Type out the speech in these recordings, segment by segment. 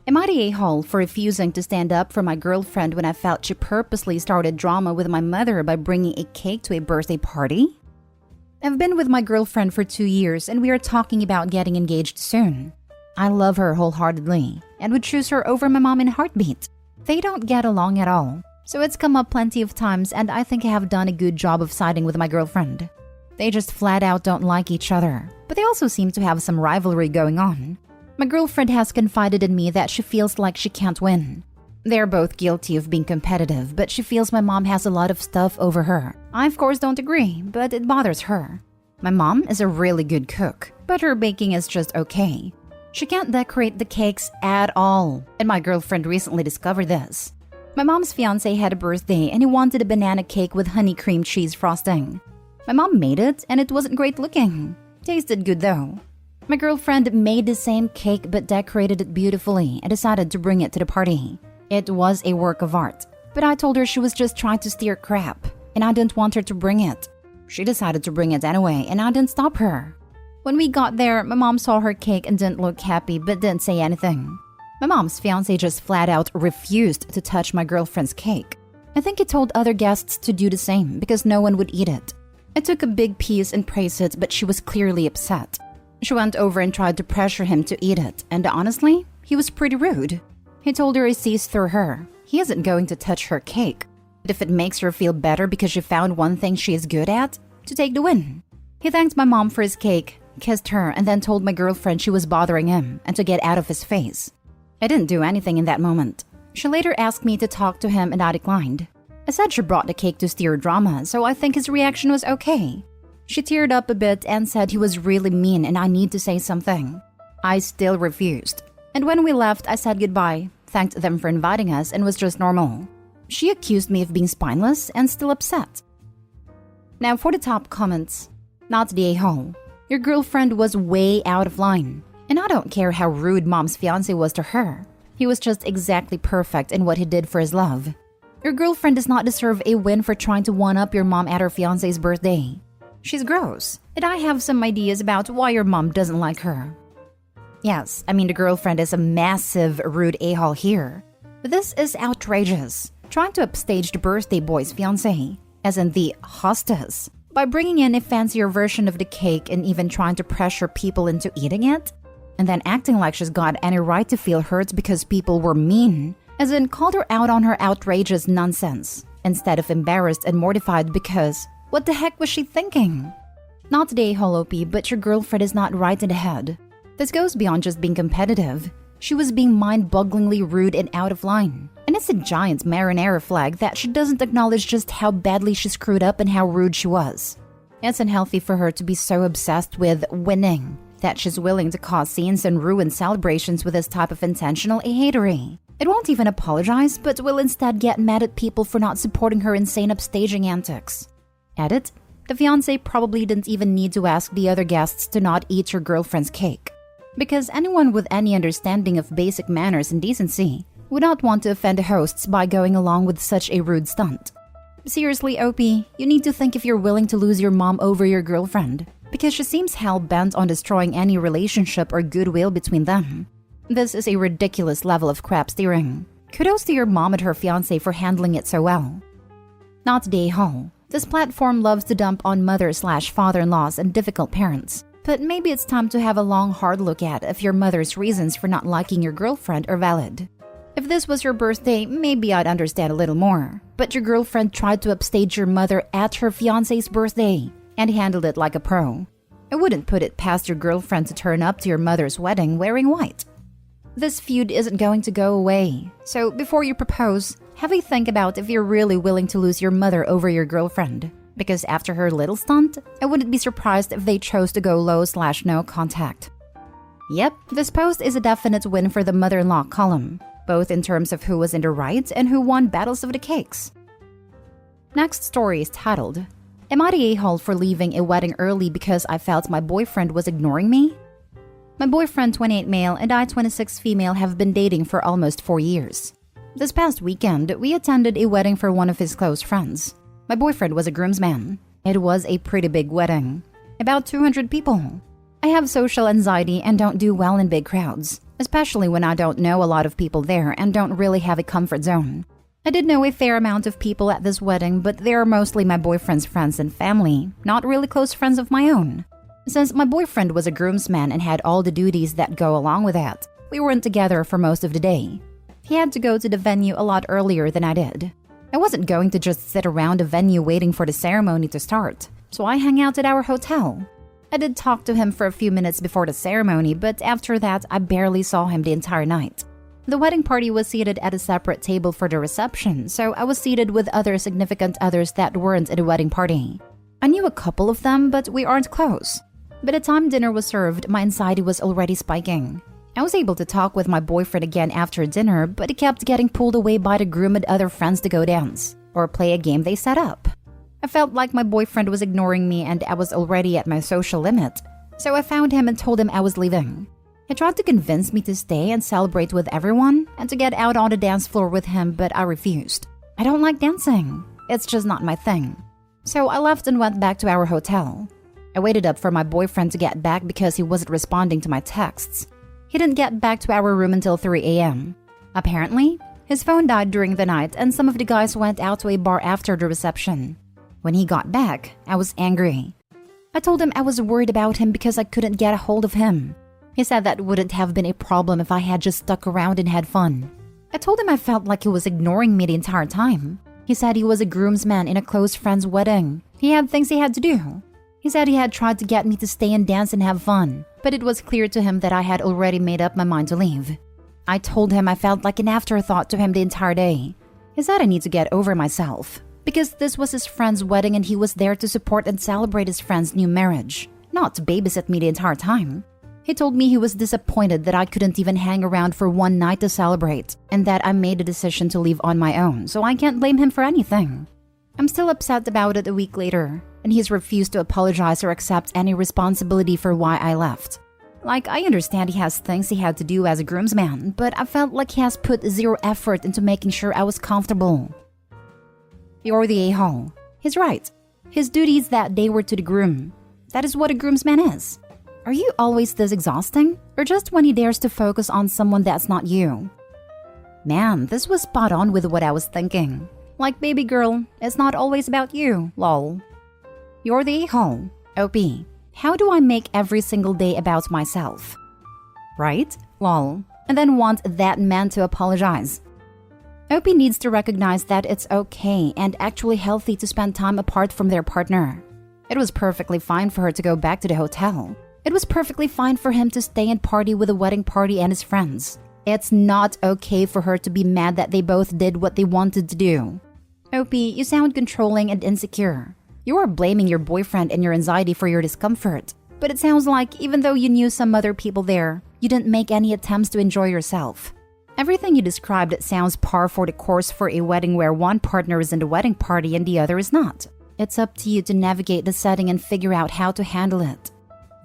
Am I the a-hole for refusing to stand up for my girlfriend when I felt she purposely started drama with my mother by bringing a cake to a birthday party? I've been with my girlfriend for 2 years and we are talking about getting engaged soon. I love her wholeheartedly and would choose her over my mom in a heartbeat. They don't get along at all, so it's come up plenty of times and I think I have done a good job of siding with my girlfriend. They just flat out don't like each other, but they also seem to have some rivalry going on. My girlfriend has confided in me that she feels like she can't win. They're both guilty of being competitive, but she feels my mom has a lot of stuff over her. I of course don't agree, but it bothers her. My mom is a really good cook, but her baking is just okay. She can't decorate the cakes at all, and my girlfriend recently discovered this. My mom's fiancé had a birthday and he wanted a banana cake with honey cream cheese frosting. My mom made it and it wasn't great looking. Tasted good though. My girlfriend made the same cake but decorated it beautifully and decided to bring it to the party. It was a work of art, but I told her she was just trying to steer crap and I didn't want her to bring it. She decided to bring it anyway and I didn't stop her. When we got there, my mom saw her cake and didn't look happy but didn't say anything. My mom's fiancé just flat out refused to touch my girlfriend's cake. I think he told other guests to do the same because no one would eat it. I took a big piece and praised it, but she was clearly upset. She went over and tried to pressure him to eat it, and honestly, he was pretty rude. He told her he sees through her. He isn't going to touch her cake. But if it makes her feel better because she found one thing she is good at, to take the win. He thanked my mom for his cake, kissed her, and then told my girlfriend she was bothering him and to get out of his face. I didn't do anything in that moment. She later asked me to talk to him and I declined. I said she brought the cake to steer drama, so I think his reaction was okay. She teared up a bit and said he was really mean and I need to say something. I still refused. And when we left, I said goodbye, thanked them for inviting us, and was just normal. She accused me of being spineless and still upset. Now for the top comments. Not the a-hole. Your girlfriend was way out of line. And I don't care how rude mom's fiancé was to her. He was just exactly perfect in what he did for his love. Your girlfriend does not deserve a win for trying to one-up your mom at her fiancé's birthday. She's gross, and I have some ideas about why your mom doesn't like her. Yes, I mean the girlfriend is a massive rude a-hole here. But this is outrageous. Trying to upstage the birthday boy's fiancé, as in the hostess, by bringing in a fancier version of the cake and even trying to pressure people into eating it, and then acting like she's got any right to feel hurt because people were mean, as in called her out on her outrageous nonsense, instead of embarrassed and mortified because what the heck was she thinking? Not today, Holopi, but your girlfriend is not right in the head. This goes beyond just being competitive. She was being mind-bogglingly rude and out of line. And it's a giant marinara flag that she doesn't acknowledge just how badly she screwed up and how rude she was. It's unhealthy for her to be so obsessed with winning that she's willing to cause scenes and ruin celebrations with this type of intentional hatery. It won't even apologize, but will instead get mad at people for not supporting her insane upstaging antics. Edit: the fiancé probably didn't even need to ask the other guests to not eat your girlfriend's cake. Because anyone with any understanding of basic manners and decency would not want to offend the hosts by going along with such a rude stunt. Seriously, OP, you need to think if you're willing to lose your mom over your girlfriend, because she seems hell-bent on destroying any relationship or goodwill between them. This is a ridiculous level of crap steering. Kudos to your mom and her fiancé for handling it so well. Not the a-hole. This platform loves to dump on mother/father-in-laws and difficult parents. But maybe it's time to have a long, hard look at if your mother's reasons for not liking your girlfriend are valid. If this was your birthday, maybe I'd understand a little more. But your girlfriend tried to upstage your mother at her fiancé's birthday and handled it like a pro. I wouldn't put it past your girlfriend to turn up to your mother's wedding wearing white. This feud isn't going to go away, so before you propose, have a think about if you're really willing to lose your mother over your girlfriend. Because after her little stunt, I wouldn't be surprised if they chose to go low/no contact. Yep, this post is a definite win for the mother-in-law column, both in terms of who was in the right and who won battles of the cakes. Next story is titled, Am I the a-hole for leaving a wedding early because I felt my boyfriend was ignoring me? My boyfriend, 28 male, and I, 26 female, have been dating for almost 4 years. This past weekend, we attended a wedding for one of his close friends. My boyfriend was a groomsman. It was a pretty big wedding. About 200 people. I have social anxiety and don't do well in big crowds. especially when I don't know a lot of people there and don't really have a comfort zone. I did know a fair amount of people at this wedding, but they are mostly my boyfriend's friends and family, not really close friends of my own. Since my boyfriend was a groomsman and had all the duties that go along with that, we weren't together for most of the day. He had to go to the venue a lot earlier than I did. I wasn't going to just sit around the venue waiting for the ceremony to start, so I hung out at our hotel. I did talk to him for a few minutes before the ceremony, but after that, I barely saw him the entire night. The wedding party was seated at a separate table for the reception, so I was seated with other significant others that weren't at the wedding party. I knew a couple of them, but we aren't close. By the time dinner was served, my anxiety was already spiking. I was able to talk with my boyfriend again after dinner, but he kept getting pulled away by the groom and other friends to go dance or play a game they set up. I felt like my boyfriend was ignoring me and I was already at my social limit, so I found him and told him I was leaving. He tried to convince me to stay and celebrate with everyone and to get out on the dance floor with him, but I refused. I don't like dancing. It's just not my thing. So I left and went back to our hotel. I waited up for my boyfriend to get back because he wasn't responding to my texts. He didn't get back to our room until 3 a.m. Apparently, his phone died during the night and some of the guys went out to a bar after the reception. When he got back, I was angry. I told him I was worried about him because I couldn't get a hold of him. He said that wouldn't have been a problem if I had just stuck around and had fun. I told him I felt like he was ignoring me the entire time. He said he was a groomsman in a close friend's wedding. He had things he had to do. He said he had tried to get me to stay and dance and have fun, but it was clear to him that I had already made up my mind to leave. I told him I felt like an afterthought to him the entire day. He said I need to get over myself, because this was his friend's wedding and he was there to support and celebrate his friend's new marriage, not to babysit me the entire time. He told me he was disappointed that I couldn't even hang around for one night to celebrate, and that I made a decision to leave on my own, so I can't blame him for anything. I'm still upset about it a week later, and he's refused to apologize or accept any responsibility for why I left. Like, I understand he has things he had to do as a groomsman, but I felt like he has put zero effort into making sure I was comfortable. You're the a-hole. He's right. His duties that day were to the groom. That is what a groomsman is. Are you always this exhausting? Or just when he dares to focus on someone that's not you? Man, this was spot on with what I was thinking. Like, baby girl, it's not always about you, lol. You're the a-hole. OP. How do I make every single day about myself? Right? Lol. And then want that man to apologize. OP needs to recognize that it's okay and actually healthy to spend time apart from their partner. It was perfectly fine for her to go back to the hotel. It was perfectly fine for him to stay and party with the wedding party and his friends. It's not okay for her to be mad that they both did what they wanted to do. OP, you sound controlling and insecure. You are blaming your boyfriend and your anxiety for your discomfort. But it sounds like even though you knew some other people there, you didn't make any attempts to enjoy yourself. Everything you described sounds par for the course for a wedding where one partner is in the wedding party and the other is not. It's up to you to navigate the setting and figure out how to handle it.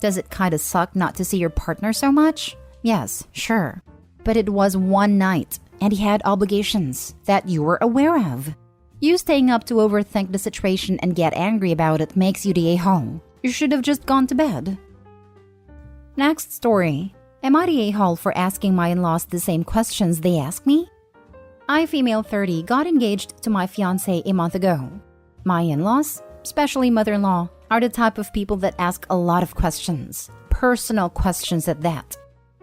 Does it kinda suck not to see your partner so much? Yes, sure. But it was one night, and he had obligations that you were aware of. You staying up to overthink the situation and get angry about it makes you the a-hole. You should have just gone to bed. Next story. Am I the a-hole for asking my in-laws the same questions they ask me? I, female 30, got engaged to my fiancé a month ago. My in-laws, especially mother-in-law, are the type of people that ask a lot of questions, personal questions at that.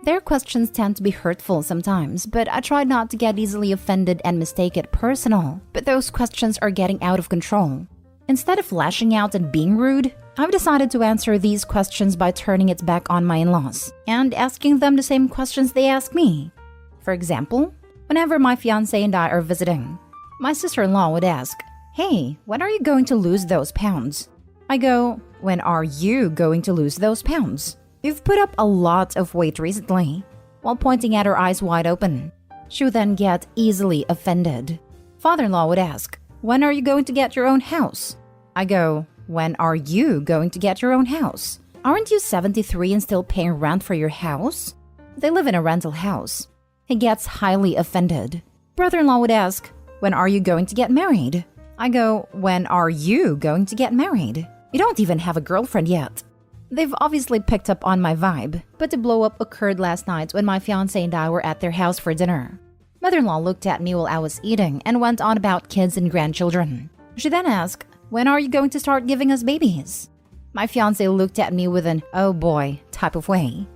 Their questions tend to be hurtful sometimes, but I try not to get easily offended and mistake it personal, but those questions are getting out of control. Instead of lashing out and being rude, I've decided to answer these questions by turning it back on my in-laws and asking them the same questions they ask me. For example, whenever my fiancé and I are visiting, my sister-in-law would ask, "Hey, when are you going to lose those pounds?" I go, "When are you going to lose those pounds? You've put up a lot of weight recently," while pointing at her eyes wide open. She would then get easily offended. Father-in-law would ask, "When are you going to get your own house?" I go, "When are you going to get your own house? Aren't you 73 and still paying rent for your house?" They live in a rental house. He gets highly offended. Brother-in-law would ask, "When are you going to get married?" I go, "When are you going to get married? You don't even have a girlfriend yet." They've obviously picked up on my vibe, but the blow-up occurred last night when my fiancé and I were at their house for dinner. Mother-in-law looked at me while I was eating and went on about kids and grandchildren. She then asked, "When are you going to start giving us babies?" My fiancé looked at me with an "oh boy" type of way.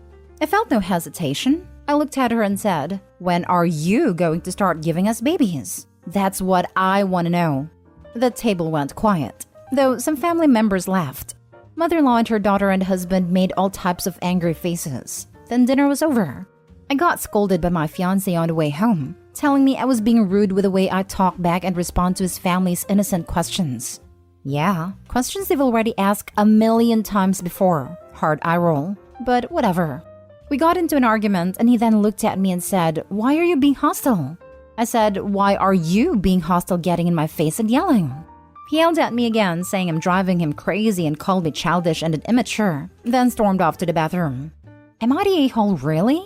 I felt no hesitation. I looked at her and said, "When are you going to start giving us babies? That's what I want to know." The table went quiet, though some family members laughed. Mother-in-law and her daughter and husband made all types of angry faces. Then dinner was over. I got scolded by my fiancé on the way home, telling me I was being rude with the way I talk back and respond to his family's innocent questions. Yeah, questions they've already asked 1,000,000 times before. Hard eye roll, but whatever. We got into an argument and he then looked at me and said, "Why are you being hostile?" I said, "Why are you being hostile, getting in my face and yelling?" He yelled at me again, saying I'm driving him crazy and called me childish and immature, then stormed off to the bathroom. Am I the a-hole really?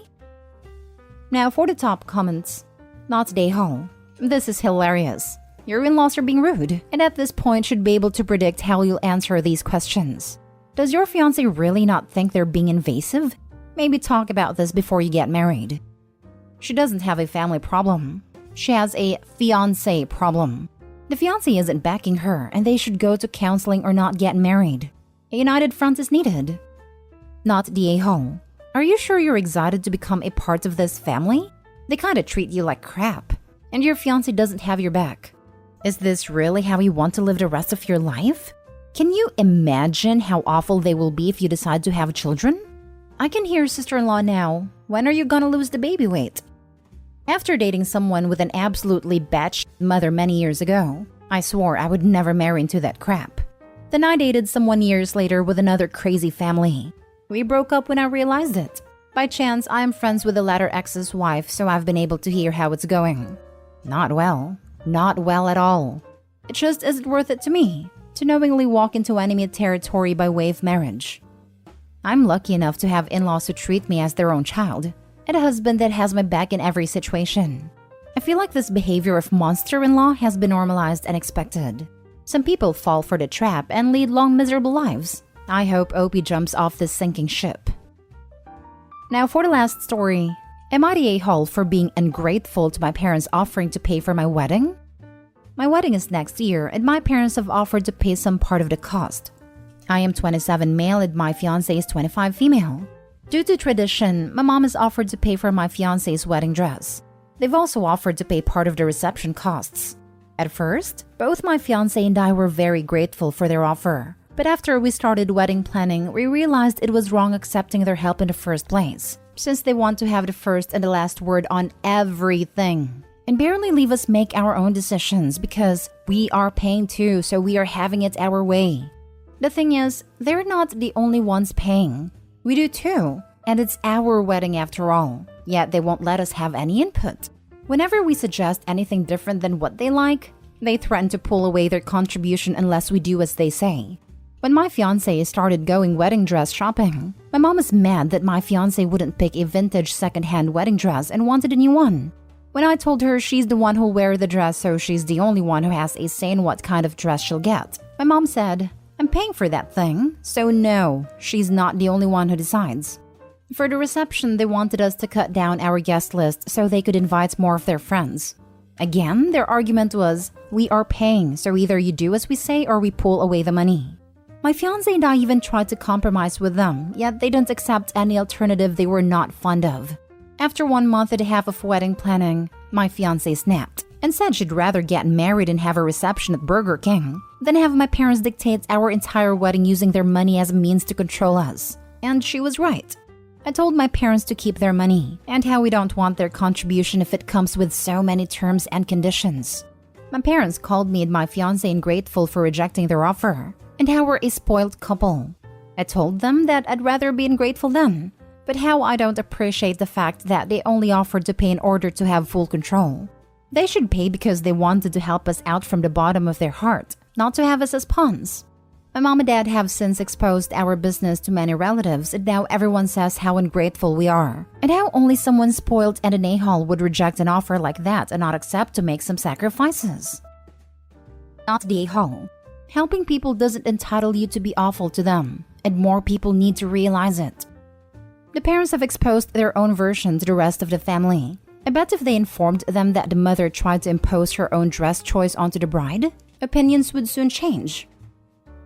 Now for the top comments. Not the a-hole. This is hilarious. Your in-laws are being rude, and at this point should be able to predict how you'll answer these questions. Does your fiancé really not think they're being invasive? Maybe talk about this before you get married. She doesn't have a family problem. She has a fiancé problem. The fiancé isn't backing her, and they should go to counseling or not get married. A united front is needed. Not the a-hole. Are you sure you're excited to become a part of this family? They kinda treat you like crap, and your fiancé doesn't have your back. Is this really how you want to live the rest of your life? Can you imagine how awful they will be if you decide to have children? I can hear sister-in-law now. When are you gonna lose the baby weight? After dating someone with an absolutely batshit mother many years ago, I swore I would never marry into that crap. Then I dated someone years later with another crazy family. We broke up when I realized it. By chance, I am friends with the latter ex's wife, so I've been able to hear how it's going. Not well. Not well at all. It just isn't worth it to me to knowingly walk into enemy territory by way of marriage. I'm lucky enough to have in-laws who treat me as their own child, and a husband that has my back in every situation. I feel like this behavior of monster-in-law has been normalized and expected. Some people fall for the trap and lead long miserable lives. I hope Opie jumps off this sinking ship. Now for the last story. Am I the a-hole for being ungrateful to my parents offering to pay for my wedding? My wedding is next year, and my parents have offered to pay some part of the cost. I am 27 male and my fiancé is 25 female. Due to tradition, my mom has offered to pay for my fiancé's wedding dress. They've also offered to pay part of the reception costs. At first, both my fiancé and I were very grateful for their offer. But after we started wedding planning, we realized it was wrong accepting their help in the first place, since they want to have the first and the last word on everything, and barely leave us make our own decisions because we are paying too, so we are having it our way. The thing is, they're not the only ones paying. We do too, and it's our wedding after all, yet they won't let us have any input. Whenever we suggest anything different than what they like, they threaten to pull away their contribution unless we do as they say. When my fiancé started going wedding dress shopping, my mom is mad that my fiancé wouldn't pick a vintage second-hand wedding dress and wanted a new one. When I told her she's the one who'll wear the dress, so she's the only one who has a say in what kind of dress she'll get, my mom said, "I'm paying for that thing, so no, she's not the only one who decides." For the reception, they wanted us to cut down our guest list so they could invite more of their friends. Again, their argument was, "We are paying, so either you do as we say or we pull away the money." My fiancé and I even tried to compromise with them, yet they didn't accept any alternative they were not fond of. After 1 month and a half of wedding planning, my fiancé snapped and said she'd rather get married and have a reception at Burger King than have my parents dictate our entire wedding using their money as a means to control us. And she was right. I told my parents to keep their money and how we don't want their contribution if it comes with so many terms and conditions. My parents called me and my fiancé ungrateful for rejecting their offer, and how we're a spoiled couple. I told them that I'd rather be ungrateful then, but how I don't appreciate the fact that they only offered to pay in order to have full control. They should pay because they wanted to help us out from the bottom of their heart, not to have us as pawns. My mom and dad have since exposed our business to many relatives, and now everyone says how ungrateful we are, and how only someone spoiled and an a-hole would reject an offer like that and not accept to make some sacrifices. Not the a-hole. Helping people doesn't entitle you to be awful to them, and more people need to realize it. The parents have exposed their own version to the rest of the family. I bet if they informed them that the mother tried to impose her own dress choice onto the bride, opinions would soon change.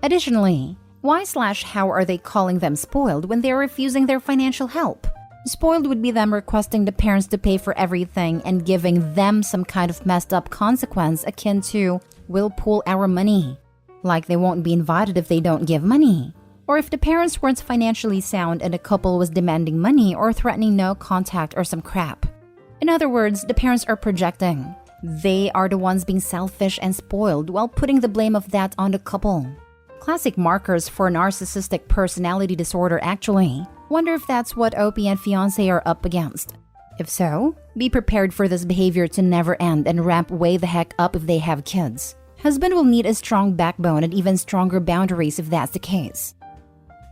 Additionally, why/how are they calling them spoiled when they are refusing their financial help? Spoiled would be them requesting the parents to pay for everything and giving them some kind of messed up consequence akin to, "We'll pool our money." Like they won't be invited if they don't give money. Or if the parents weren't financially sound and the couple was demanding money or threatening no contact or some crap. In other words, the parents are projecting. They are the ones being selfish and spoiled while putting the blame of that on the couple. Classic markers for narcissistic personality disorder actually. Wonder if that's what OP and Fiancé are up against. If so, be prepared for this behavior to never end and ramp way the heck up if they have kids. Husband will need a strong backbone and even stronger boundaries if that's the case.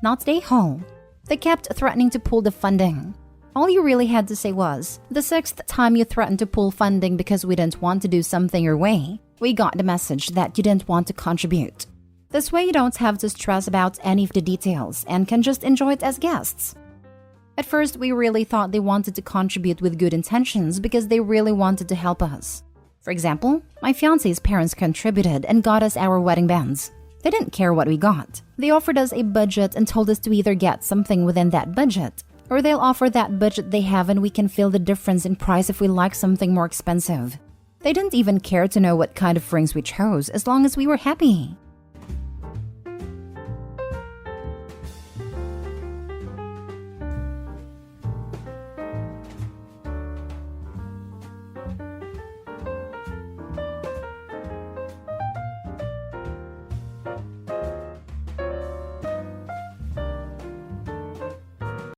Not stay home. They kept threatening to pull the funding. All you really had to say was, the 6th time you threatened to pull funding because we didn't want to do something your way, we got the message that you didn't want to contribute. This way you don't have to stress about any of the details and can just enjoy it as guests. At first, we really thought they wanted to contribute with good intentions because they really wanted to help us. For example, my fiancé's parents contributed and got us our wedding bands. They didn't care what we got. They offered us a budget and told us to either get something within that budget, or they'll offer that budget they have and we can feel the difference in price if we like something more expensive. They didn't even care to know what kind of rings we chose as long as we were happy.